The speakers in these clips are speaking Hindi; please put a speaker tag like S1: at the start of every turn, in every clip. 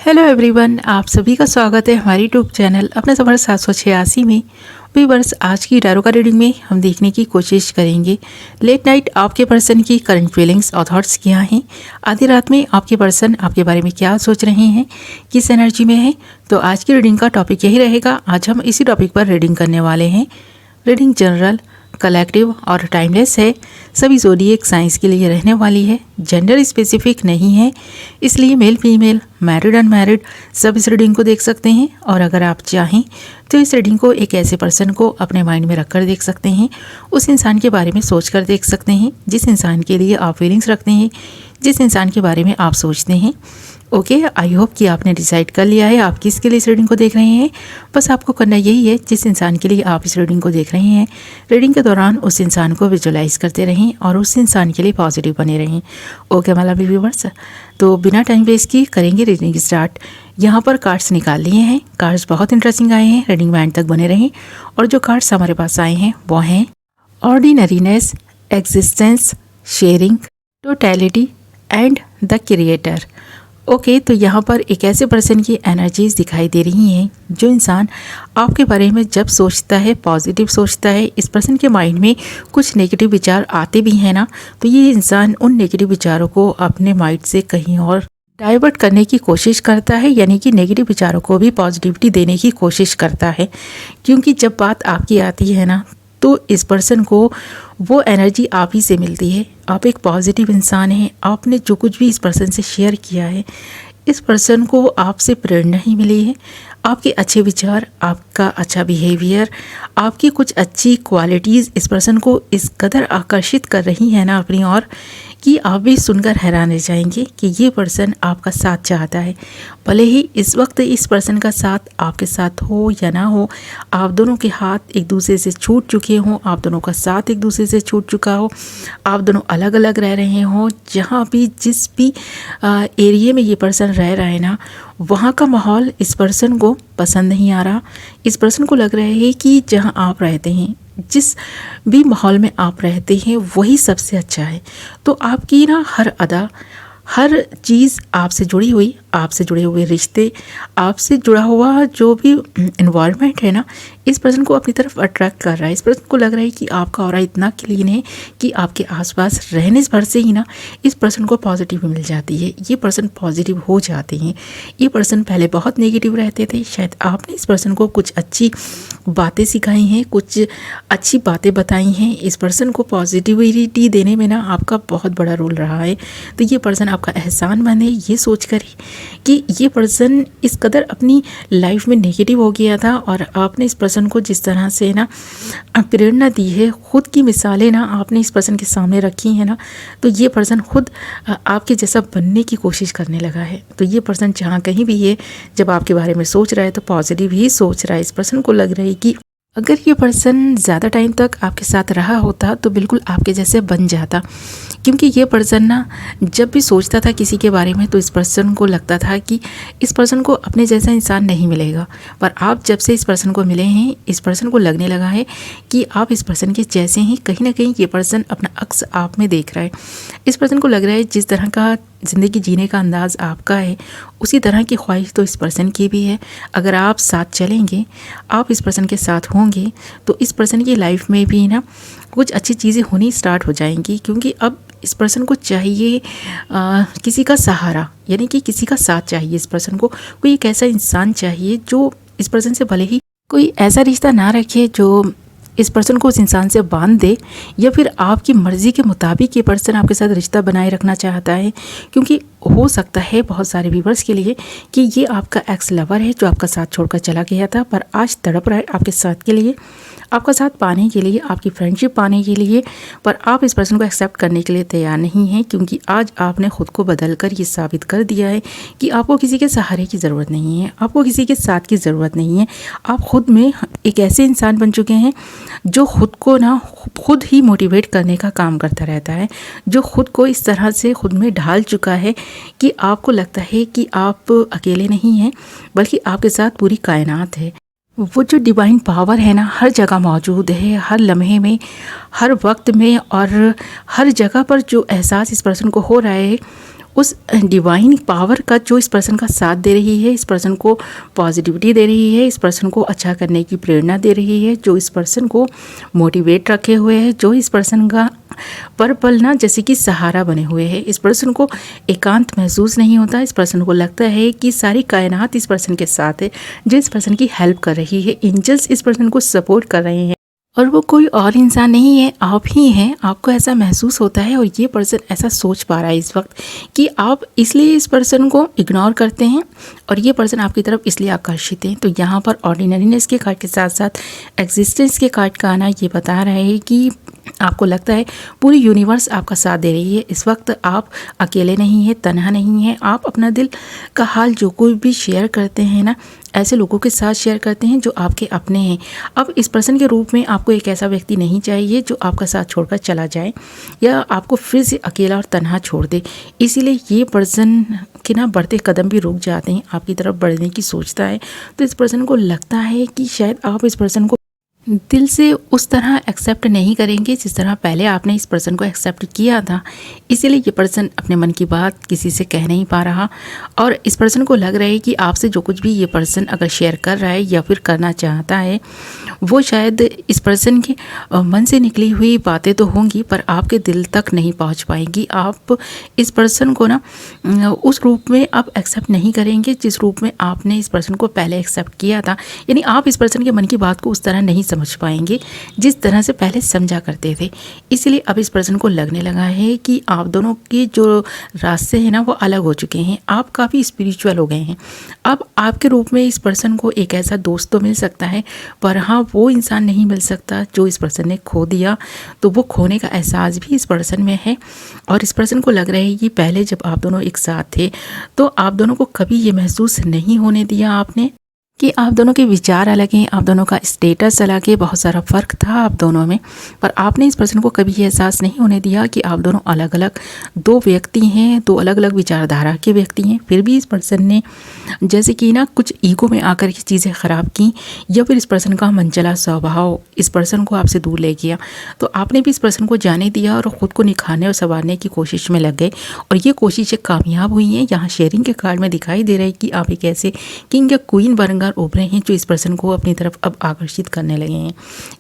S1: हेलो एवरीवन, आप सभी का स्वागत है हमारे यूट्यूब चैनल अपने सफ़र 786 में। व्यूअर्स, आज की टैरो कार्ड रीडिंग में हम देखने की कोशिश करेंगे लेट नाइट आपके पर्सन की करंट फीलिंग्स और थॉट्स क्या हैं। आधी रात में आपके पर्सन आपके बारे में क्या सोच रहे हैं, किस एनर्जी में है। तो आज की रीडिंग का टॉपिक यही रहेगा। आज हम इसी टॉपिक पर रीडिंग करने वाले हैं। रीडिंग जनरल, कलेक्टिव और टाइमलेस है। सभी ज़ोडिएक साइंस के लिए रहने वाली है। जेंडर स्पेसिफिक नहीं है, इसलिए मेल फीमेल, मैरिड अनमैरिड सब इस रीडिंग को देख सकते हैं। और अगर आप चाहें तो इस रीडिंग को एक ऐसे पर्सन को अपने माइंड में रखकर देख सकते हैं, उस इंसान के बारे में सोचकर देख सकते हैं जिस इंसान के लिए आप फीलिंग्स रखते हैं, जिस इंसान के बारे में आप सोचते हैं। ओके, आई होप कि आपने डिसाइड कर लिया है आप किसके लिए इस रीडिंग को देख रहे हैं। बस आपको करना यही है, जिस इंसान के लिए आप इस रीडिंग को देख रहे हैं, रीडिंग के दौरान उस इंसान को विजुअलाइज करते रहें और उस इंसान के लिए पॉजिटिव बने रहें। ओके माय लवली व्यूअर्स, तो बिना टाइम वेस्ट किए करेंगे रीडिंग स्टार्ट। यहाँ पर कार्ड्स निकाल लिए हैं। कार्ड्स बहुत इंटरेस्टिंग आए हैं, रीडिंग में एंड तक बने रहें। और जो कार्ड्स हमारे पास आए हैं वो हैं ordinariness, existence, sharing, totality and the creator. Okay, तो यहाँ पर एक ऐसे पर्सन की एनर्जीज दिखाई दे रही हैं जो इंसान आपके बारे में जब सोचता है, पॉजिटिव सोचता है, इस पर्सन के माइंड में कुछ नेगेटिव विचार आते भी हैं ना, तो ये इंसान उन नेगेटिव विचारों को अपने माइंड से कहीं और डाइवर्ट करने की कोशिश करता है, यानी कि नेगेटिव विचारों को भी पॉजिटिविटी देने की कोशिश करता है। क्योंकि जब बात आपकी आती है ना, तो इस पर्सन को वो एनर्जी आप ही से मिलती है। आप एक पॉजिटिव इंसान हैं। आपने जो कुछ भी इस पर्सन से शेयर किया है, इस पर्सन को आपसे प्रेरणा ही मिली है। आपके अच्छे विचार, आपका अच्छा बिहेवियर, आपकी कुछ अच्छी क्वालिटीज़ इस पर्सन को इस कदर आकर्षित कर रही है ना अपनी ओर, कि आप भी सुनकर हैरान रह जाएंगे कि ये पर्सन आपका साथ चाहता है। भले ही इस वक्त इस पर्सन का साथ आपके साथ हो या ना हो, आप दोनों के हाथ एक दूसरे से छूट चुके हों, आप दोनों का साथ एक दूसरे से छूट चुका हो, आप दोनों अलग अलग रह रहे हों, जहाँ भी जिस भी एरिया में ये पर्सन रह रहा है ना, वहाँ का माहौल इस पर्सन को पसंद नहीं आ रहा। इस पर्सन को लग रहा है कि जहाँ आप रहते हैं, जिस भी माहौल में आप रहते हैं, वही सबसे अच्छा है। तो आपकी ना हर अदा, हर चीज़ आपसे जुड़ी हुई, आपसे जुड़े हुए रिश्ते, आपसे जुड़ा हुआ जो भी इन्वायरमेंट है ना, इस पर्सन को अपनी तरफ अट्रैक्ट कर रहा है। इस पर्सन को लग रहा है कि आपका ऑरा इतना क्लीन है कि आपके आसपास रहने भर से ही ना इस पर्सन को पॉजिटिव मिल जाती है। ये पर्सन पॉजिटिव हो जाते हैं। ये पर्सन पहले बहुत नेगेटिव रहते थे। शायद आपने इस पर्सन को कुछ अच्छी बातें सिखाई हैं, कुछ अच्छी बातें बताई हैं। इस पर्सन को पॉजिटिविटी देने में ना आपका बहुत बड़ा रोल रहा है। तो ये पर्सन आपका एहसानमंद है, ये सोच कर कि ये पर्सन इस कदर अपनी लाइफ में नेगेटिव हो गया था और आपने इस पर्सन को जिस तरह से ना प्रेरणा दी है, खुद की मिसालें ना आपने इस पर्सन के सामने रखी हैं ना, तो ये पर्सन खुद आपके जैसा बनने की कोशिश करने लगा है। तो ये पर्सन जहाँ कहीं भी है, जब आपके बारे में सोच रहा है तो पॉजिटिव ही सोच रहा है। इस पर्सन को लग रहा है कि अगर ये पर्सन ज़्यादा टाइम तक आपके साथ रहा होता तो बिल्कुल आपके जैसे बन जाता। क्योंकि ये पर्सन ना जब भी सोचता था किसी के बारे में, तो इस पर्सन को लगता था कि इस पर्सन को अपने जैसा इंसान नहीं मिलेगा। पर आप जब से इस पर्सन को मिले हैं, इस पर्सन को लगने लगा है कि आप इस पर्सन के जैसे हैं। कहीं ना कहीं ये पर्सन अपना अक्स आप में देख रहा है। इस पर्सन को लग रहा है जिस तरह का ज़िंदगी जीने का अंदाज़ आपका है, उसी तरह की ख्वाहिश तो इस पर्सन की भी है। अगर आप साथ चलेंगे, आप इस पर्सन के साथ होंगे, तो इस पर्सन की लाइफ में भी ना कुछ अच्छी चीज़ें होनी स्टार्ट हो जाएंगी। क्योंकि अब इस पर्सन को चाहिए किसी का सहारा, यानी कि किसी का साथ चाहिए। इस पर्सन को कोई एक ऐसा इंसान चाहिए जो इस पर्सन से भले ही कोई ऐसा रिश्ता ना रखे जो इस पर्सन को उस इंसान से बांध दे, या फिर आपकी मर्ज़ी के मुताबिक ये पर्सन आपके साथ रिश्ता बनाए रखना चाहता है। क्योंकि हो सकता है बहुत सारे व्यूअर्स के लिए कि ये आपका एक्स लवर है जो आपका साथ छोड़कर चला गया था, पर आज तड़प रहा है आपके साथ के लिए, आपका साथ पाने के लिए, आपकी फ्रेंडशिप पाने के लिए। पर आप इस पर्सन को एक्सेप्ट करने के लिए तैयार नहीं हैं, क्योंकि आज आपने ख़ुद को बदल कर ये साबित कर दिया है कि आपको किसी के सहारे की ज़रूरत नहीं है, आपको किसी के साथ की ज़रूरत नहीं है। आप खुद में एक ऐसे इंसान बन चुके हैं जो खुद को ना खुद ही मोटिवेट करने का काम करता रहता है, जो खुद को इस तरह से खुद में ढाल चुका है कि आपको लगता है कि आप अकेले नहीं हैं, बल्कि आपके साथ पूरी कायनात है। वो जो डिवाइन पावर है ना, हर जगह मौजूद है, हर लम्हे में, हर वक्त में और हर जगह पर जो एहसास इस पर्सन को हो रहा है, उस डिवाइन पावर का जो इस पर्सन का साथ दे रही है, इस पर्सन को पॉजिटिविटी दे रही है, इस पर्सन को अच्छा करने की प्रेरणा दे रही है, जो इस पर्सन को मोटिवेट रखे हुए है, जो इस पर्सन का पर पल ना जैसे कि सहारा बने हुए हैं। इस पर्सन को एकांत महसूस नहीं होता। इस पर्सन को लगता है कि सारी कायनात इस पर्सन के साथ है, जो इस पर्सन की हेल्प कर रही है। एंजल्स इस पर्सन को सपोर्ट कर रहे हैं और वो कोई और इंसान नहीं है, आप ही हैं। आपको ऐसा महसूस होता है और ये पर्सन ऐसा सोच पा रहा है इस वक्त कि आप इसलिए इस पर्सन को इग्नोर करते हैं और ये पर्सन आपकी तरफ इसलिए आकर्षित है। तो यहाँ पर ऑर्डिनरीनेस के कार्ड के साथ साथ एग्जिस्टेंस के कार्ड का आना ये बता रहा है कि आपको लगता है पूरी यूनिवर्स आपका साथ दे रही है। इस वक्त आप अकेले नहीं हैं, तन्हा नहीं हैं। आप अपना दिल का हाल जो कोई भी शेयर करते हैं ना, ऐसे लोगों के साथ शेयर करते हैं जो आपके अपने हैं। अब इस पर्सन के रूप में आपको एक ऐसा व्यक्ति नहीं चाहिए जो आपका साथ छोड़कर चला जाए या आपको फिर से अकेला और तन्हा छोड़ दे। इसीलिए ये पर्सन के ना बढ़ते कदम भी रुक जाते हैं, आपकी तरफ बढ़ने की सोचता है। तो इस पर्सन को लगता है कि शायद आप इस पर्सन को दिल से उस तरह एक्सेप्ट नहीं करेंगे जिस तरह पहले आपने इस पर्सन को एक्सेप्ट किया था। इसीलिए ये पर्सन अपने मन की बात किसी से कह नहीं पा रहा और इस पर्सन को लग रहा है कि आपसे जो कुछ भी ये पर्सन अगर शेयर कर रहा है या फिर करना चाहता है, वो शायद इस पर्सन के मन से निकली हुई बातें तो होंगी पर आपके दिल तक नहीं पहुंच पाएंगी। आप इस पर्सन को ना उस रूप में आप एक्सेप्ट नहीं करेंगे जिस रूप में आपने इस पर्सन को पहले एक्सेप्ट किया था। यानी आप इस पर्सन के मन की बात को उस तरह नहीं समझ पाएंगे जिस तरह से पहले समझा करते थे। इसलिए अब इस पर्सन को लगने लगा है कि आप दोनों के जो रास्ते हैं ना वो अलग हो चुके हैं। आप काफ़ी स्पिरिचुअल हो गए हैं। अब आपके रूप में इस पर्सन को एक ऐसा दोस्त तो मिल सकता है पर हाँ, वो इंसान नहीं मिल सकता जो इस पर्सन ने खो दिया। तो वो खोने का एहसास भी इस पर्सन में है और इस पर्सन को लग रहा है कि पहले जब आप दोनों एक साथ थे तो आप दोनों को कभी ये महसूस नहीं होने दिया आपने कि आप दोनों के विचार अलग हैं, आप दोनों का स्टेटस अलग है, बहुत सारा फ़र्क था आप दोनों में। पर आपने इस पर्सन को कभी ये एहसास नहीं होने दिया कि आप दोनों अलग अलग दो व्यक्ति हैं, दो अलग अलग विचारधारा के व्यक्ति हैं। फिर भी इस पर्सन ने जैसे कि ना कुछ ईगो में आकर के चीज़ें ख़राब की या फिर इस पर्सन का मनचला स्वभाव इस पर्सन को आपसे दूर ले गया। तो आपने भी इस पर्सन को जाने दिया और ख़ुद को निखारने और संवारने की कोशिश में लग गए और ये कोशिशें कामयाब हुई हैं। यहाँ शेयरिंग के कार्ड में दिखाई दे रहा है कि आप एक ऐसे किंग या क्वीन बनकर उभरे हैं जो इस पर्सन को अपनी तरफ अब आकर्षित करने लगे हैं।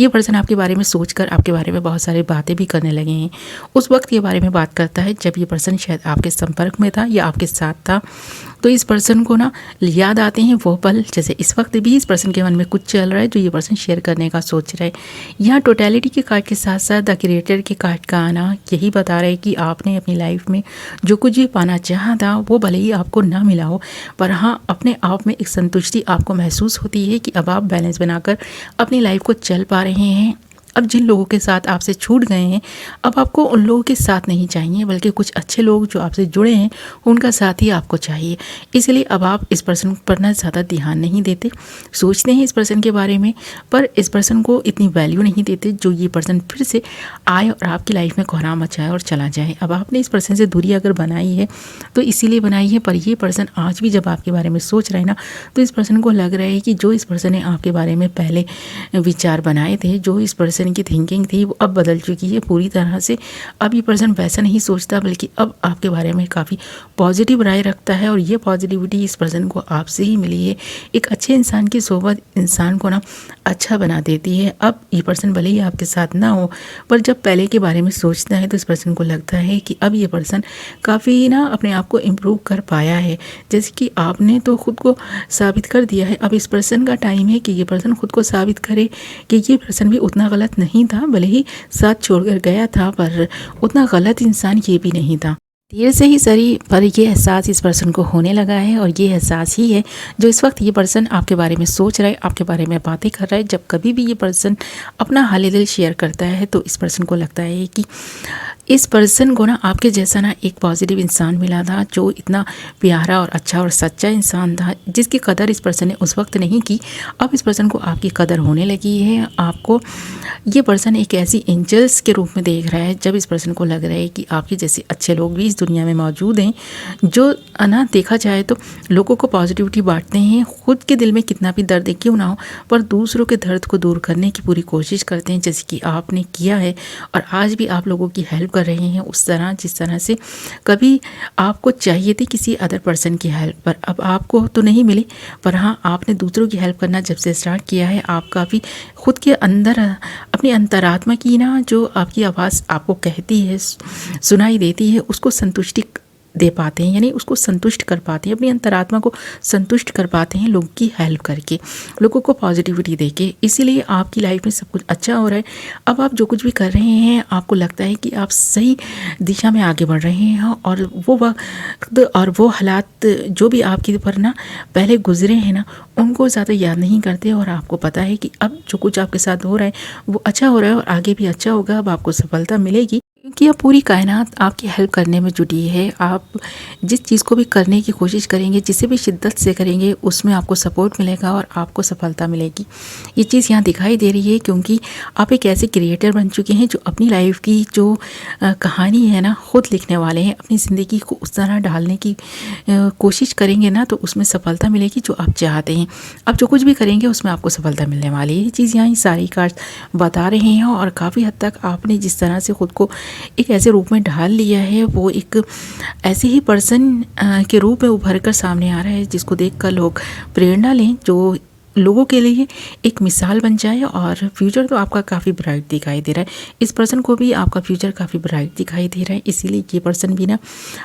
S1: ये पर्सन आपके बारे में सोचकर आपके बारे में बहुत सारी बातें भी करने लगे हैं। उस वक्त के बारे में बात करता है जब ये पर्सन शायद आपके संपर्क में था या आपके साथ था। तो इस पर्सन को ना याद आते हैं वो पल, जैसे इस वक्त भी इस पर्सन के मन में कुछ चल रहा है जो ये पर्सन शेयर करने का सोच रहा है। यहाँ टोटलिटी के कार्ड के साथ साथ द क्रिएटर के कार्ड का आना यही बता रहा है कि आपने अपनी लाइफ में जो कुछ भी पाना चाहा था वो भले ही आपको ना मिला हो, पर हाँ अपने आप में एक संतुष्टि आपको महसूस होती है कि अब आप बैलेंस बनाकर अपनी लाइफ को चल पा रहे हैं। अब जिन लोगों के साथ आपसे छूट गए हैं अब आपको उन लोगों के साथ नहीं चाहिए, बल्कि कुछ अच्छे लोग जो आपसे जुड़े हैं उनका साथ ही आपको चाहिए। इसलिए अब आप इस पर्सन पर ना ज़्यादा ध्यान नहीं देते, सोचते हैं इस पर्सन के बारे में पर इस पर्सन को इतनी वैल्यू नहीं देते जो ये पर्सन फिर से आए और आपकी लाइफ में कोहराम मचाए और चला जाए। अब आपने इस पर्सन से दूरी अगर बनाई है तो इसीलिए बनाई है, पर ये पर्सन आज भी जब आपके बारे में सोच रहे हैं ना तो इस पर्सन को लग रहा है कि जो इस पर्सन ने आपके बारे में पहले विचार बनाए थे, जो इस पर्सन की थिंकिंग थी वो अब बदल चुकी है पूरी तरह से। अब ये पर्सन वैसा नहीं सोचता बल्कि अब आपके बारे में काफ़ी पॉजिटिव राय रखता है और ये पॉजिटिविटी इस पर्सन को आपसे ही मिली है। एक अच्छे इंसान की सोबत इंसान को ना अच्छा बना देती है। अब ये पर्सन भले ही आपके साथ ना हो पर जब पहले के बारे में सोचता है तो इस पर्सन को लगता है कि अब ये पर्सन काफ़ी ना अपने आप को इम्प्रूव कर पाया है। जैसे कि आपने तो खुद को साबित कर दिया है, अब इस पर्सन का टाइम है कि ये पर्सन खुद को साबित करे कि ये पर्सन भी उतना गलत नहीं था। भले ही साथ छोड़कर गया था पर उतना गलत इंसान ये भी नहीं था। देर से ही सही पर ये एहसास इस पर्सन को होने लगा है और ये एहसास ही है जो इस वक्त ये पर्सन आपके बारे में सोच रहा है, आपके बारे में बातें कर रहा है। जब कभी भी ये पर्सन अपना हाल दिल शेयर करता है तो इस पर्सन को लगता है कि इस पर्सन को ना आपके जैसा ना एक पॉजिटिव इंसान मिला था जो इतना प्यारा और अच्छा और सच्चा इंसान था जिसकी कदर इस पर्सन ने उस वक्त नहीं की। अब इस पर्सन को आपकी कदर होने लगी है। आपको ये पर्सन एक ऐसी एंजल्स के रूप में देख रहा है जब इस पर्सन को लग रहा है कि आपके जैसे अच्छे लोग भी इस दुनिया में मौजूद हैं, जो ना देखा जाए तो लोगों को पॉजिटिविटी बांटते हैं, खुद के दिल में कितना भी दर्द क्यों ना हो पर दूसरों के दर्द को दूर करने की पूरी कोशिश करते हैं, जैसे कि आपने किया है। और आज भी आप लोगों की हेल्प कर रहे हैं उस तरह जिस तरह से कभी आपको चाहिए थी किसी अदर पर्सन की हेल्प, पर अब आपको तो नहीं मिली, पर हाँ आपने दूसरों की हेल्प करना जब से स्टार्ट किया है, आप काफ़ी खुद के अंदर अपनी अंतरात्मा की ना जो आपकी आवाज़ आपको कहती है, सुनाई देती है, उसको संतुष्टि दे पाते हैं, यानी उसको संतुष्ट कर पाते हैं, अपनी अंतरात्मा को संतुष्ट कर पाते हैं लोगों की हेल्प करके, लोगों को पॉजिटिविटी देके। इसीलिए आपकी लाइफ में सब कुछ अच्छा हो रहा है। अब आप जो कुछ भी कर रहे हैं आपको लगता है कि आप सही दिशा में आगे बढ़ रहे हैं, और वो वक्त और वो हालात जो भी आपके ऊपर ना पहले गुजरे हैं ना, उनको ज़्यादा याद नहीं करते, और आपको पता है कि अब जो कुछ आपके साथ हो रहा है वो अच्छा हो रहा है और आगे भी अच्छा होगा। अब आपको सफलता मिलेगी, क्योंकि अब पूरी कायनात आपकी हेल्प करने में जुटी है। आप जिस चीज़ को भी करने की कोशिश करेंगे, जिसे भी शिद्दत से करेंगे, उसमें आपको सपोर्ट मिलेगा और आपको सफलता मिलेगी। ये चीज़ यहाँ दिखाई दे रही है, क्योंकि आप एक ऐसे क्रिएटर बन चुके हैं जो अपनी लाइफ की जो कहानी है ना खुद लिखने वाले हैं। अपनी ज़िंदगी को उस तरह ढालने की कोशिश करेंगे ना तो उसमें सफलता मिलेगी जो आप चाहते हैं। आप जो कुछ भी करेंगे उसमें आपको सफलता मिलने वाली है। ये चीज़ यहाँ सारी कार्ड्स बता रहे हैं, और काफ़ी हद तक आपने जिस तरह से खुद को एक ऐसे रूप में ढाल लिया है, वो एक ऐसे ही पर्सन के रूप में उभर कर सामने आ रहा है जिसको देखकर लोग प्रेरणा लें, जो लोगों के लिए एक मिसाल बन जाए। और फ्यूचर तो आपका काफ़ी ब्राइट दिखाई दे रहा है। इस पर्सन को भी आपका फ्यूचर काफ़ी ब्राइट दिखाई दे रहा है, इसीलिए ये पर्सन भी ना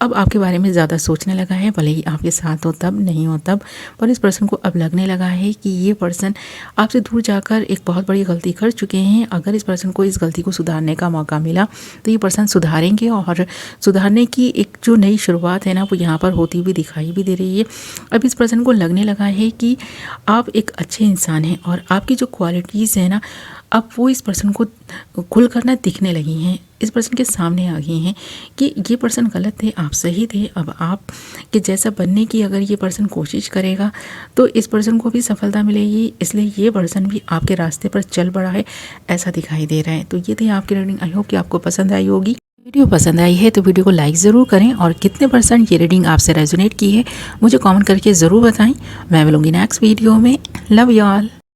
S1: अब आपके बारे में ज़्यादा सोचने लगा है। भले ही आपके साथ हो तब, नहीं हो तब, पर इस पर्सन को अब लगने लगा है कि ये पर्सन आपसे दूर जाकर एक बहुत बड़ी गलती कर चुके हैं। अगर इस पर्सन को इस गलती को सुधारने का मौका मिला तो ये पर्सन सुधारेंगे, और सुधारने की एक जो नई शुरुआत है ना वो यहाँ पर होती हुई दिखाई भी दे रही है। अब इस पर्सन को लगने लगा है कि आप एक अच्छे इंसान हैं, और आपकी जो क्वालिटीज़ हैं ना अब वो इस पर्सन को खुल कर ना दिखने लगी हैं, इस पर्सन के सामने आ गई हैं कि ये पर्सन गलत थे, आप सही थे। अब आप के जैसा बनने की अगर ये पर्सन कोशिश करेगा तो इस पर्सन को भी सफलता मिलेगी, इसलिए ये पर्सन भी आपके रास्ते पर चल पड़ा है, ऐसा दिखाई दे रहा है। तो ये थी आपकी रीडिंग। आई होप कि आपको पसंद आई होगी। वीडियो पसंद आई है तो वीडियो को लाइक ज़रूर करें, और कितने % ये रीडिंग आपसे रेजोनेट की है मुझे कमेंट करके ज़रूर बताएं। मैं मिलूंगी नेक्स्ट वीडियो में। Love you all.